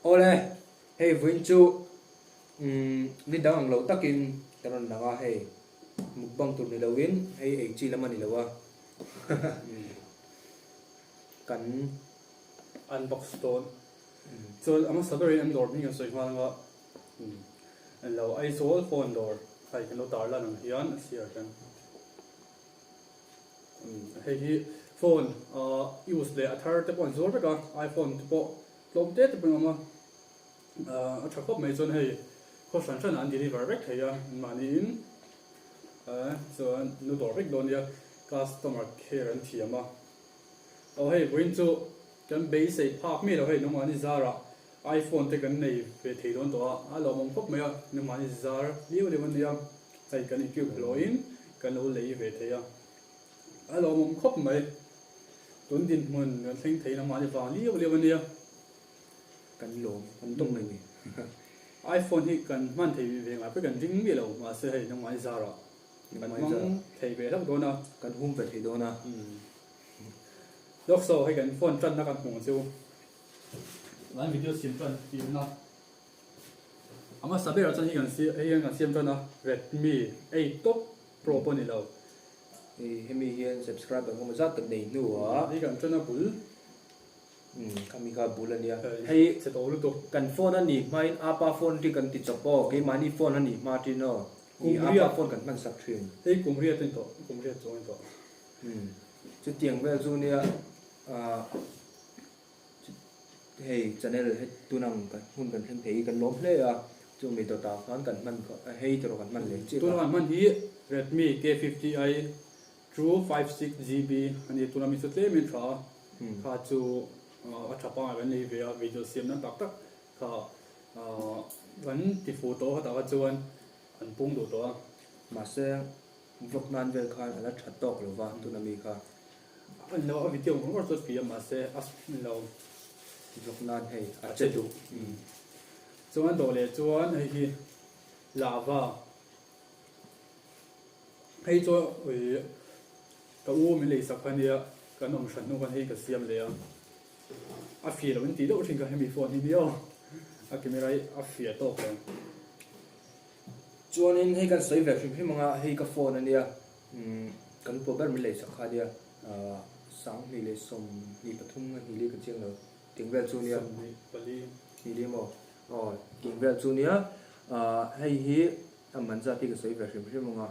Ole, hey vinh chu, vinh đang lâu takin, taron nanga hey, mukbang tu nilawin, hey chi laman nilawa, kan unbox stone. So I'm sorry, I'm door being a so one and low I saw phone door. I can not darla and yan here can. Hey phone use the third point so bega iPhone to put long date bring a truck up my son hey caution and deliver back here money in so no door big don ya customer care and tiama. Oh hey going to can base park me hey no money zara iPhone te kan nei ve thei don to a lo mong khop me a no money zara liu le man ya sai kan ikyu login kan lo lei ve thei a lo mong khop mai tuần tin mình thấy thấy nó mà đi vào liêu liêu bên kia kan lo, kan tung này iPhone thì cần man thì về mà phải cần dính về đâu mà sẽ hay nó mà ra rồi cần mong thì về đâu đó na kan hum về thì đó na, lúc sau hay cần phone chân nó cần hùng siêu làm video xem chân thì nó mà sao bây giờ chân thì cần xem chân nó Redmi 8 Top Pro bên này đâu hemi hiền subscribe bằng một giá tự đầy nữa, thì cần chân nó bự, kami ka bulan ya, hay sẽ tổ lúc kan phone anh nhỉ, mai apa phone thì kan tít chọc cái mani phone anh nhỉ, Martin nó, cái apa phone kan mang sắp truyền, thì cùng riết tên tổ, cùng riết chỗ anh tổ, chứ tiếng về dù nia, hey channel hết tu năng kan hun kan thêm thấy kan lom le à, chú mình tổ tạo hắn kan man hey tổ kan man le, tu năng man hi Redmi K50i True 56GB anh tu năng mình sẽ mình trả khá chú ở chụp ảnh vấn đề về video xem nó tắc tắc khá vấn thì photo họ tạo cho anh bung đồ đó mà sẽ vlog nan về khai là chặt tóc rồi và tu năng mình khai anh lâu video không có xuất hiện mà sẽ lâu vlog nan hay chết đủ cho anh đồ lệ cho anh hay lava hay cho cái u mình lấy sắc cái này cái nông sản nó còn hay cái xiêm này à phía là mình tí đâu trên cái hình phone này đâu à camera à phía to rồi cho nên hay cái sấy về phim mà hay cái phone này à cái bộ bát mình lấy sắc khai đi sáng mình lấy sôm đi bắt thung mình lấy cái chiếc nữa tiếng về junior đi đi mà tiếng về junior hay hi mình ra thì cái sấy về phim mà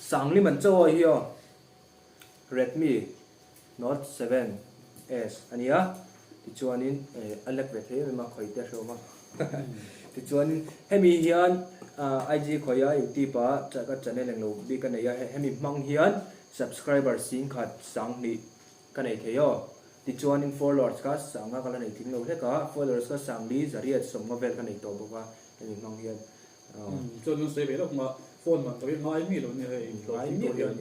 sáng li mình cho hi Redmi Note 7s anh nhá thì cho anh Alex về thế mà khỏi tiếc rồi mà thì cho anh hay mi hiền IG khỏi ya YouTube chắc cái channel này lâu đi cái này hay mi mang hiền subscriber xin khát sáng đi cái này thế yo thì cho anh followers cả sáng cái này tiếng lâu hết cả followers cả sáng đi giờ đi sống ngọc về cái này to bốc qua hay mi mang hiền cho nên sẽ về đâu mà phone mà tôi nói mi rồi này nói mi rồi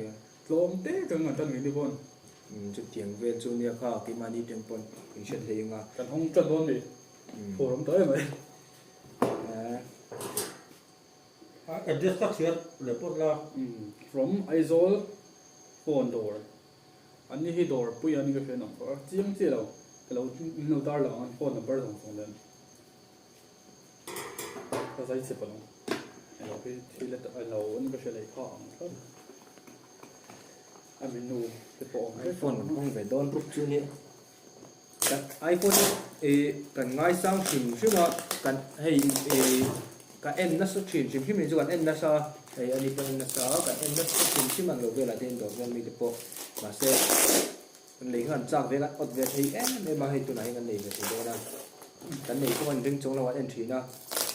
lom té cái ngọn chân mình đi phone chút tiếng về junior cả cái mani tiếng phone mình sẽ thấy nga cần không chân phone đi phone không tới vậy address các chuyện để post là from Aizol phone door anh ấy hi door bây giờ anh cái phone number chiếm chia đâu cái lâu lâu dar là anh phone number đồng phong lên cái gì sẽ bao anh lâu cái thì là anh lâu anh cái sẽ lấy khó anh mình nu cái phone không phải đón rút junior cái iPhone cần ngay sang phim chứ mà cần hay cái em nó xuất hiện phim mình cho cần em nó sao hay anh đi bên nó sao cái em nó xuất hiện chứ mà người về là tên của mình thì po mà sẽ lấy hoàn trang về cái ở về thì em mà hay tụi này cái này về thì đây là cái này không anh đứng trong là anh chỉ na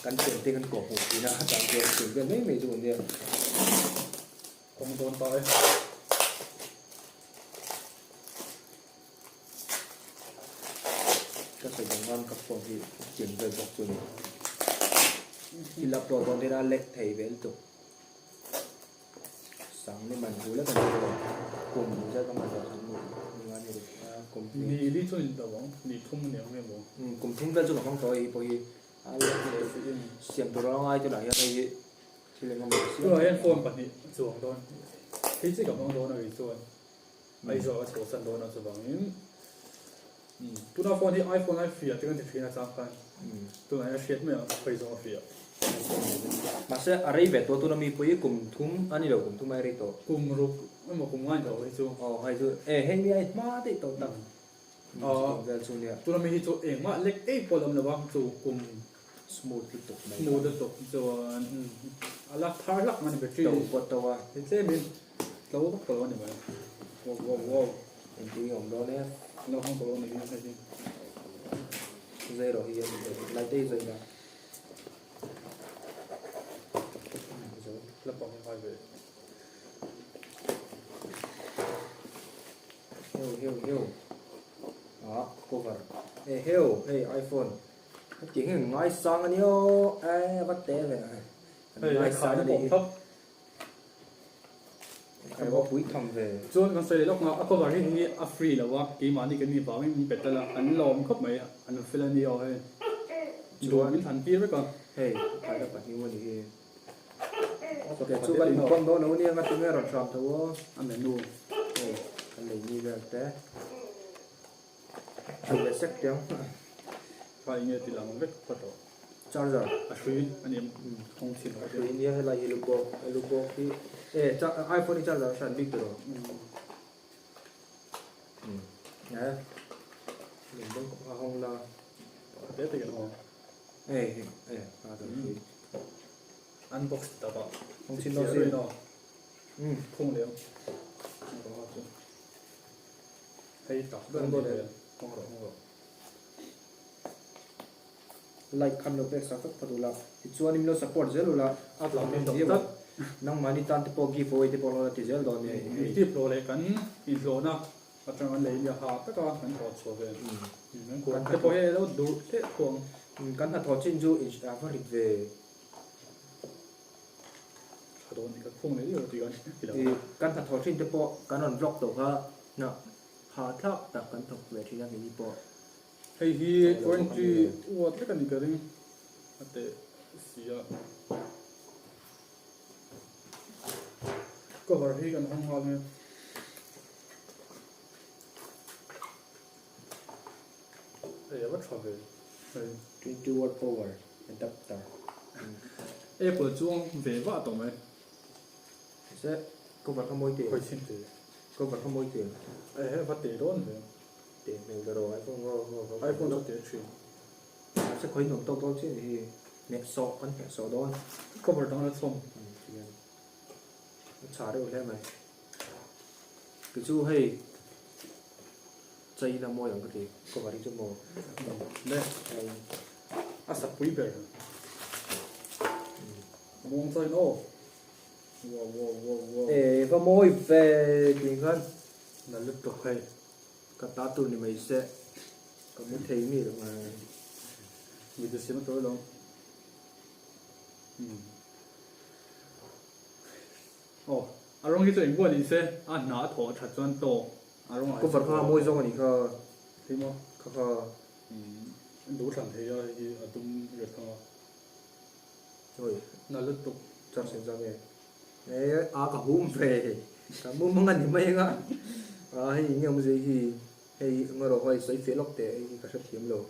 cái tiền tiền cái cổ hộp thì na chẳng tiền tiền cái mấy mấy dùng tiền không tồn tại các sự đồng văn các phòng thì chuyển về bọc rồi thì lập đồ còn ra lệnh thầy về tục sáng nên mình hú là cái này cùng ra các bạn vào thằng một nhưng anh được cùng ni lý cho nên đâu ni thông nhiều nghe bộ cùng thông ra cho nó không thôi bởi xem tôi ra ai cho lại đây thì là ngon rồi phone bật đi chuồng thôi thế chỉ có mong đó là chuồng bây giờ chỗ sân đó là chuồng ตัวนั้นโฟนที่ iPhone ไอฟีที่กันจะฟีน่าจะกันตัวนั้นเช็ดไม่เอาไปส่งฟี มาเสอะไรแบบตัวนั้นมีปุยกลุ่มทุ่มอันนี้เรากลุ่มทุ่มอะไรตัว กลุ่มรูปไม่บอกกลุ่มง่ายเท่าไหร่จู อ๋อให้ตัวเฮ้ยมีไอ้มาติดตัวตั้งเวลซูเนี่ย ตัวนั้นมีที่ตัวเองว่าเล็กพอลำเลยว่าจูกลุ่ม สมูทที่ตกไหม มูดตกจูอะไรทาร์ลักมันเป็นชื่อ ตัวปวดตัว เป็นเส้นบินเราก็เปิดวันนี้ไปว้าว เห็นที่ของเราเนี่ย เราห้องเปิดวันนี้ใช่ไหม zero เฮียไลท์ได้เลยนะ แล้วบอกให้ไป เฮลอ๋อ cover เฮลไอโฟนจริงๆง่ายสังอันนี้วัดเตะเลยง่ายสังอันนี้ใครว่าปุ้ยทำเลย จนกันเสร็จแล้วก็เอาไปที่อัฟรีแล้วว่ากี่มันนี่กันมีบ่าไม่มีเป็ดแล้วอันลมครบไหมอันฟิลนี่เอาให้ดูมินทันปีไว้ก่อน เฮ้ยใครจะปัดนิ้วนี่โอเคช่วยกันคนโดนเอาเนี่ยมาถึงเรื่องทำตัว อันไหนดู เฮ้ยอันไหนนี่แบบแต่ช่วยสักเดียว ไฟเงี้ยตีหลังเล็กพอตัว charger อัฟรีอันนี้คงชิน คืออินเดียให้เราลูกโบที่จะไอโฟนนี่ charger ฉันบิ๊กตัวนะหนึ่งต้องห้องละ เด็ดกันหัว มาตัวนี้ อันบ็อกซ์ตัว ห้องชิ้นเราสิ เนาะพุ่งเร็วให้ตัดเบื้องบนเลยห้องเรา like คำเราเป็นสักพักดูละที่ชวนนี่เรา support เจลูละ อัพหลังเป็นตัว น้องมานี่ตันที่พอกี่โฟยที่พอเราที่เจลตอนนี้ ที่โปรเลยกันอินโทรนะอาจารย์มันเลยอย่าหาแต่ก็มันขอโชว์เลยนั่นควรแต่พอให้เราดูเท่พวง กันถ้าทอดชิ้นจูอินอาฟริกเว โดนก็พุ่งเลยอยู่ตีกันทีละ กันถ้าทอดชิ้นจะพอกันนอนบล็อกตัวเขาเนาะหาทับแต่กันถกเวทีนั้นมีพอ ให้ที่วันที่วัดกันนี่ก็ได้แต่เสียก็ว่าให้กันห้องเราเนี่ยว่าชอบเลย 22 watt power adapter เปิดช่วงเวว่าตรงไหม เสร็จก็บัดขโมยเตียง ค่อยชิมเลย ก็บัดขโมยเตียง ว่าเตะโดนเลย เตียงหนึ่งกระโดดไอโฟนก็ ไอโฟนเราเตะชิม sẽ khởi động tốt tốt chứ thì nẹt sọ con nẹt sọ đó ก็บริต้องรับชม trả được thêm này cái chú hay dây là môi ở cái gì có vào đi cho mồ เนี่ยอาสับปุ๋ยเบรมองใจโน่ว้าว ê và môi về thì hơn นั่นลึกตัวให้ cả ta tụi này mày sẽ có muốn thấy gì được mà มีแต่เสียงตัวลงโอ้อารมณ์ที่ตัวเองว่าดีเซ่อ่านหนาถอถัดจนโตอารมณ์ có vật hoa môi xong rồi thì có ที่มั้ง có ดูสันเทียที่ตุ้มเยอะทั้ง rồi นั่นลึกตัว cho xem ra về đấy cả bún về cả bún măng ăn thì mấy ngã hay nhiều gì thì hay ngồi rồi hay sấy phía lóc tệ cả sắp thiếm rồi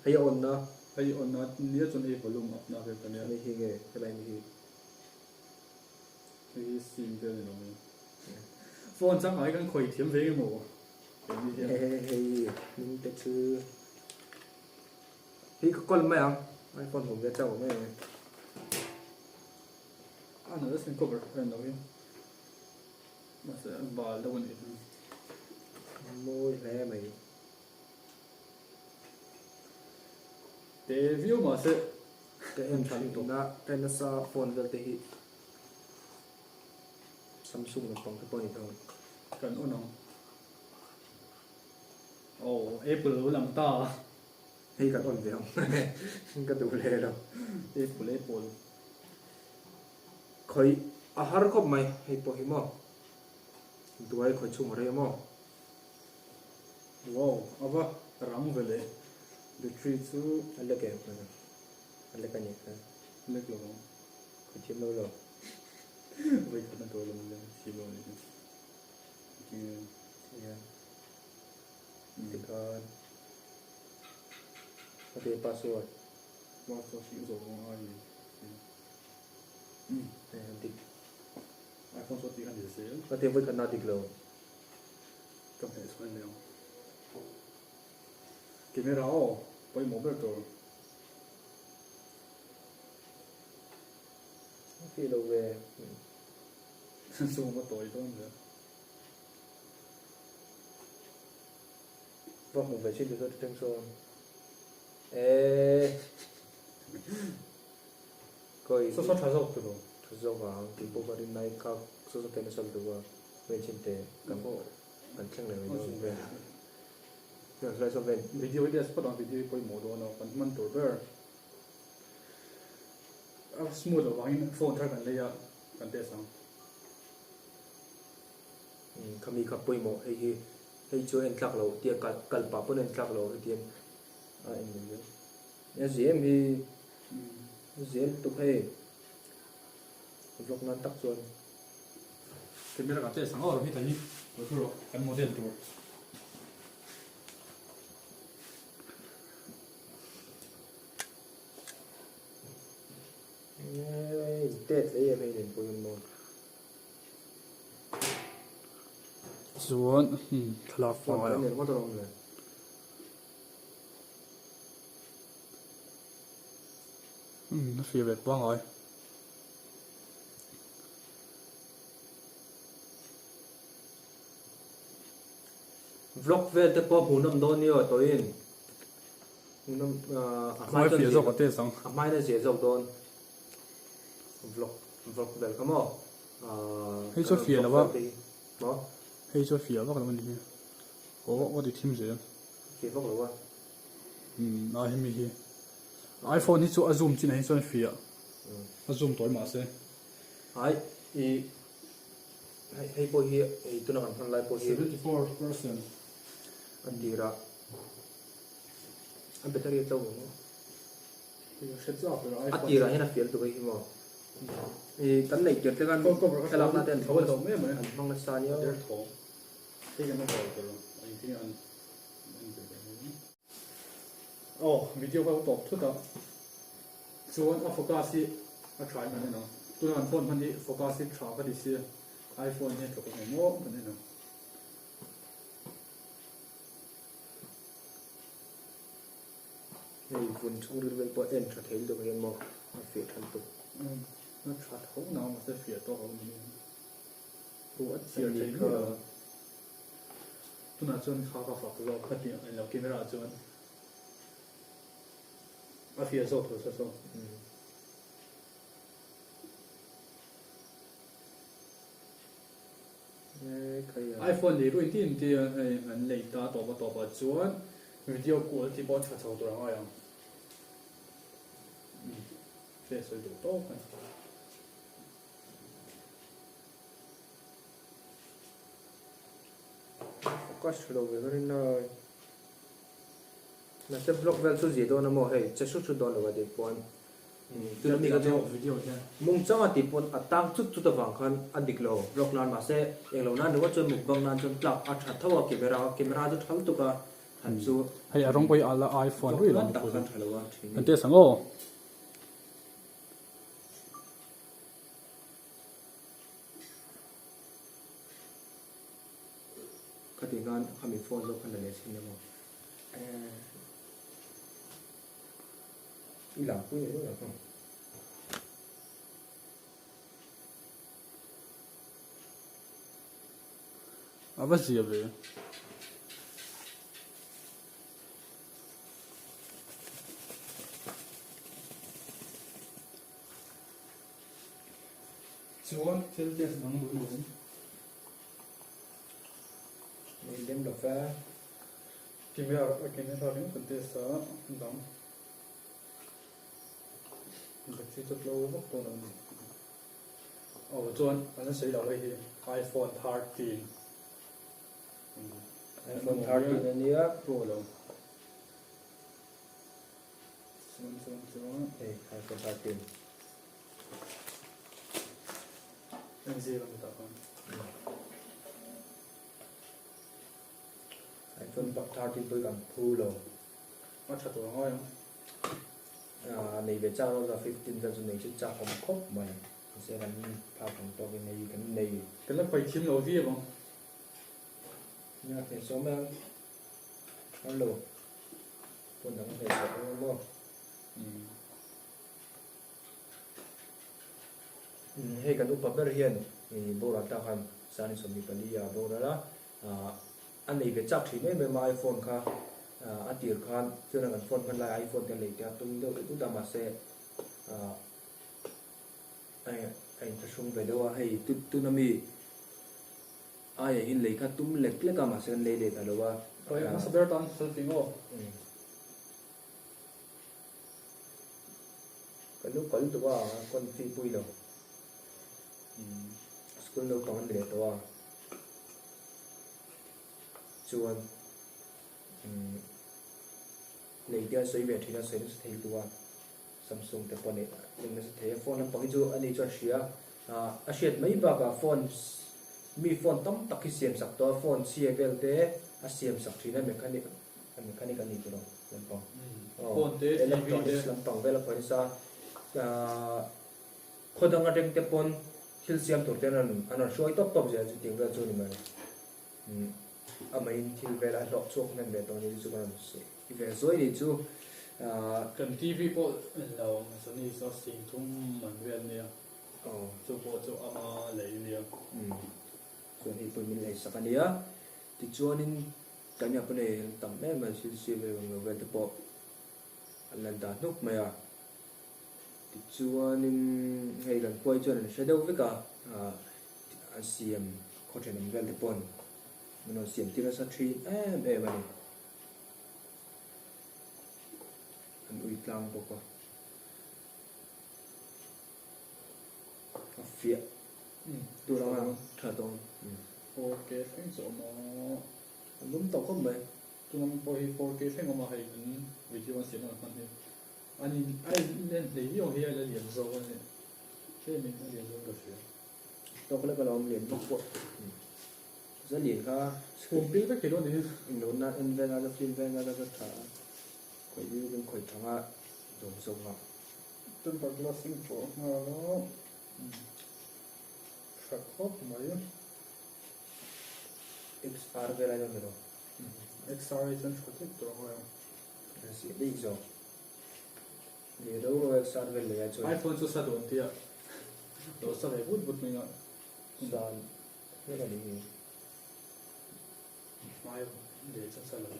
hay ổn đó ไอ้ออนนั้นเนี่ยจนไอ้ผลุมอับนาเป็นตัวเนี้ย ไม่ทีไงสบายไม่ที ไอ้ซีนเจอเนี่ยน้องโฟนจังไอ้กันคอยเทียมเวกหมูเป็นนี่เทียม เฮ้ยเฮ้ยนี่จะชื่อพี่ก็ก้นไม่เอาไอโฟนผมจะเจ้าไม่ อ่านแล้วเส้นก็แบบเป็นเราเนี่ยมาเสียบาลแล้ววันนี้ มวยแพ้ไหม เดวิวมาเสีย แต่เอ็มชันตรงนั้นเป็นนักโฟนเวลติฮิซัมซุงกับปองทุกคนอีกทั้ง กันอ้น้องโอ้เอเปิลหลังตา ให้กับอ่อนเดียวมันก็ดูเลยแล้ว เอเปิลคอยอาหารครบไหมให้พอหิมะตัวไอ้คอยชุ่มอะไรมั้ง ว้าวเอาปะรังเวเลยเดทรีซู อันเล็กแก่นะอันเล็กกันเนี่ยนะ เล็กลง คอยชิมแล้วหรอ ไว้คนตัวลงเลยชิโร่เลยจริง เนี่ยติดกัน cái password qua cho sử dụng ai đi iPhone số tiền gì xíu có thể với cái nào đi lâu trong hệ số này camera ô bây một bên rồi khi đầu về zoom một tối thôi nữa vâng một về trên được trên son ê coi số số thay dấu từ rồi do vào thì bộ phận này các số số tên sal được về trên tệ cảm bộ bản chân này nó về được rồi về video ini spot on video bây một đó nó còn mình tổber smooth ở vài phone thayกันเลยอ่ะกันเตะsang kami kapoi mo hay cho en tlak lo tia kalpa pun en tlak lo tiam en ni ya zem hi zem tu hay vlog nan tak chuan camera kan tes sang or hi thai rồi kan model tur tết ấy em hay đến poi mo chuan thlalak phong file này nó tao này nó phía về quang rồi vlog về te po hunam don ni o toin hunam mai phía dọc kan tes sang mai na je zok don vlog về come on Hey, Sophia, là ba. đó hay cho phía vào cái vấn đề có đi thêm gì phía vlog rồi à hình như iPhone thì cho zoom chỉ này cho phía zoom tối mà sẽ ai i hay po hi ai tu na kan phan lai po hi 74% an di ra an battery to mo thì sẽ cho cái a iPhone ti ra hena fiel tu kai hi mo i kan nei ket te kan cái kalap na ten thấu đầu mấy mà an mang na sa ni để thấu cái nó vào rồi anh thì anh video vào top chút đó chuan a focus đi a try mà nó tôi làm phone mình đi focus đi try cái gì iPhone này có cái mô mình nó ei vun chung ri vel po en tha thel do kai mo a fi than tu nó chặt không nào mà sẽ phía to hơn mình bộ ắt chia Anh thấy đi nữa cơ. tôi nói chân khá là phật rồi phát hiện anh là camera chân à phía sau thôi sau iPhone thì đôi tin thì anh lấy ta tổ vào chuan video của thì bỏ chặt sau tôi nói rằng phía sau đủ tốt focus lo ve rin na te vlog vel chu ji do na mo hei che su chu don lo de pon tu na mi ga jo video thế mung chang a ti pon atang chu chu ta wang khan adik lo vlog nan ma se eng lo nan no chu muk bang nan chon plak a tha thawa camera chu thal tu ka han chu hay là rong bay ala iPhone rồi lan là tak kan thalawa anh tiếc sang ô ka ti gan khami phone lo khan le sin mo i lam pu ni lo ka à bắt gì vậy chuan trên điện bằng mũi mũi ni lem lo fa camera những phần test sa đóng được chỉ cho lâu mất tuần này chuan anh sẽ là cái iPhone 13 iPhone 13 ni a Pro lo chuan iPhone 13 anh gì làm được không iPhone 13 tôi cầm thu lo bắt chặt tuổi thôi này về trang nó là 15 giờ này chứ trang không khóc mà sẽ làm phá phòng to cái này cái là phải chim đầu tiên không nha thì số mang alo con đóng về số đúng không hay cái lúc bấm hiền thì bộ là tao hành sáng sớm đi bận đi bộ đó là anh này về chắc thì mấy mà iPhone cả anh tiệt khan cho nên phone mình lại iPhone thì lấy cái tung đâu chúng ta mà sẽ anh ta xuống về đâu hay tu nami ai in lấy cái tum lek lek mà sẽ lấy để tao đâu rồi nó sẽ đỡ tan selfie ngô cái lúc tụi con phi bui đâu school đâu còn để tụi chuan lấy cái sấy về thì nó sẽ thấy tụi Samsung te pone in the phone ang pangiju ani cho sia a shet mai ba ka phone mi phone tam tak ki siam sak to phone CVL te a siam sak thina mechanic ani to lampang phone te electronics lampang vela pon sa khodang ateng te pon thil siam tur te an shoi top je chu ting ve chu ni mai a main thil vela dok chok nan ve to ni chu kan se ve zoi ni chu cần TV bộ lâu mà Sony so sánh thung mình viên nè cho bộ cho ama lấy nè cho nên tôi mình lấy sạc nè thì cho nên cái nhà bên này tầm mấy mà xí về người về thì bộ lần đầu lúc mà thì cho nên hay lần quay cho nên sẽ đâu với cả xem có thể nằm về thì bộ mình nói xem thì nó sẽ thi em mà anh uy lang boko phía tôi đang thở to ok phim số mà đúng tàu không vậy tôi đang coi 4K phim mà hay những video xem mà con này anh nên lấy nhiều hay là liền rồi này thế mình có liền rồi được chưa tôi có lẽ là ông liền bốc bột rất liền cả cùng biết cái đó thì nó là anh về là phim về là rất thả khỏi đi bên khỏi thằng á dùng dùng à tên bạc là sinh phổ mà nó sạc hot mấy XR về lại rồi XR chân có thích rồi là sẽ đi rồi để đâu rồi XR về lại rồi iPhone số 7 thì à đó sao lại bút mình ạ sao cái là gì mai để cho sao lại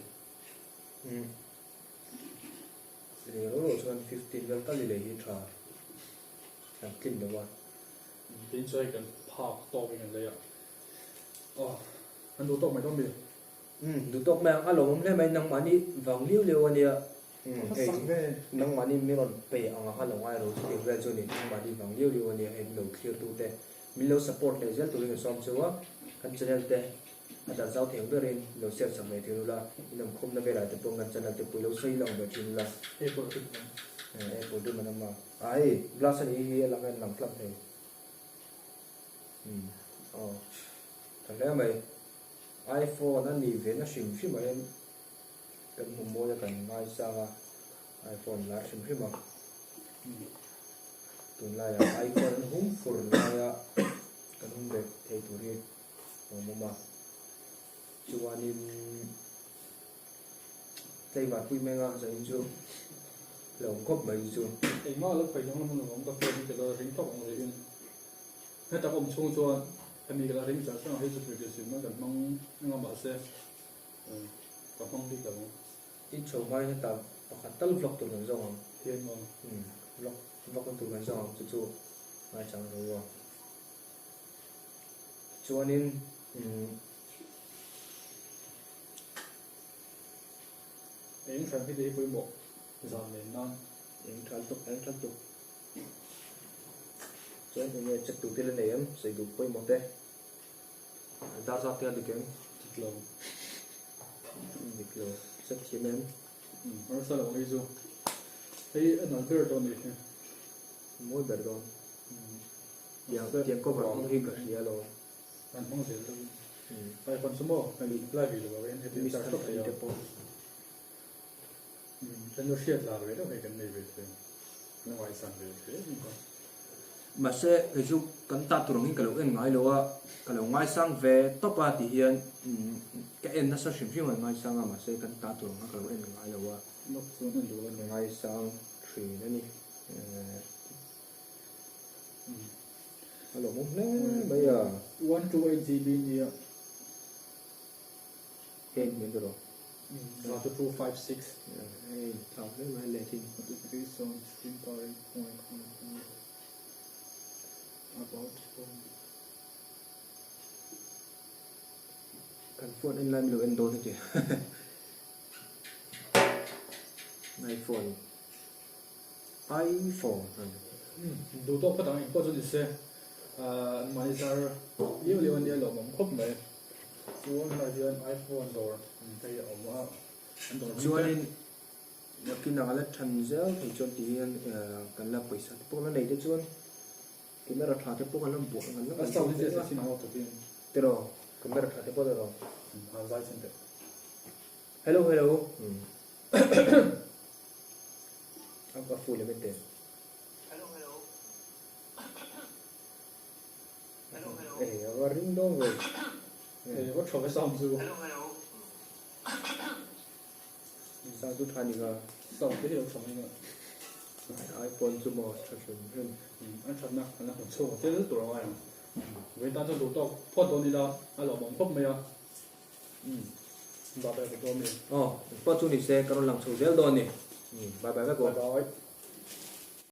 để rồi cho anh 15 lần cái lấy hết rồi làm kinh được không đến chơi cần park to bên này ạ anh đủ to mày không biết đủ to mày alo hôm nay mày nang mani vàng liu anh đi nang mani mình còn pay ang ha lo ai rồi thì về cho nên nang mani vàng liu anh đi em lâu clear tu te mình lâu support lấy rất tụi mình xong chưa kan channel te ada zau theng berin lo share sam mai thiru la inam khom na vera te pongan channel te pulo sei long be thiru la Apple tu mana ma ai glass ni hi la kan lang club the thằng đấy mày iPhone nó nỉ về nó xỉm xỉm mà em cần một mua cho cần ngay sao iPhone là xỉm xỉm mà tuần này iPhone nó húng phun này cần húng đẹp thay tuổi đi mà chú anh em đây mà quy mê ngang rồi chú lòng cốc mấy chú thì mà lúc phải trong năm nó có phim cái là ring tóc rồi yên hết tập ông chung cho em đi cái là ring trả cho hết chụp cái gì mà cần mong bảo xe có mong đi cả ít chỗ mai ta bắt tất vlog tụi mình rồi thiên mà vlog con tụi mình rồi chú mai chẳng rồi chú anh em em phải đi với bộ giờ lên non em trăn tục cho nên nghe chắc tụi tiền này em sẽ đủ quay một đây đa dạng tiền được em thịt lò rất chiếm em ở sau là cái gì thấy anh nói cái đó này mỗi bữa đó tiền có vào không hình cả gì rồi anh không thể đâu phải phần số một phải lại vì là cái em thấy mình sao sẽ tốt phải rồi depo เป็นตัวเชียดลาเลยต้องให้กันในเวทีไม่ไหวสั่งเวทีนี่ก็ mà sẽ cái chút cắn ta tụi mình cái lúc em ngay lâu á cái lúc ngay sang về top ba thì hiện cái em nó sẽ xem phim ngay sang mà sẽ cắn ta tụi mình cái lúc em ngay lâu á นกส่วนนั้นดูกัน ngay sang tree đó nè hello mong nè bây giờ 128 GB เนี่ย em mình được rồi 256 hey học đấy mà lệ thì notification stream power point about phone cần phone anh làm được anh đôi thôi chứ iPhone iPhone ดูตัวก็ต่างก็จะดิเซ่มาในซาร์เลี้ยวเนี่ยเราผมครบไหมส่วนมาเดือน iPhone ตัวไปเอาว่าอันตัว cho nên khi nào là thành giáo thì cho tí cần là पैसा thì bố nó lấy cho chuan cái mẹ đặt thì bố nó buộc nóแล้วsauนี้จะสิ่งเอาตัวเอง thế rồi cái mẹ đặt thì bố rồi หาใจเช่นเดียว hello hello ông có phụ lên bên tiền ê nó ring đó rồi ก็ชอบไปซ้อมซู sao tôi thay đi ซ้อมที่เราชอบนี่ iPhone số 1 thật sự hơn อันชัดนะอันนั้นผมชอบที่รู้ตัวอะไรเวลาจะดูตัวพอตัวนี้ละอันเราผมครบไหมอ่ะบาไปกับตัวนี้ bắt chú đi xe cái nó làm sầu réo đòn nè bye bye các cô ร้อย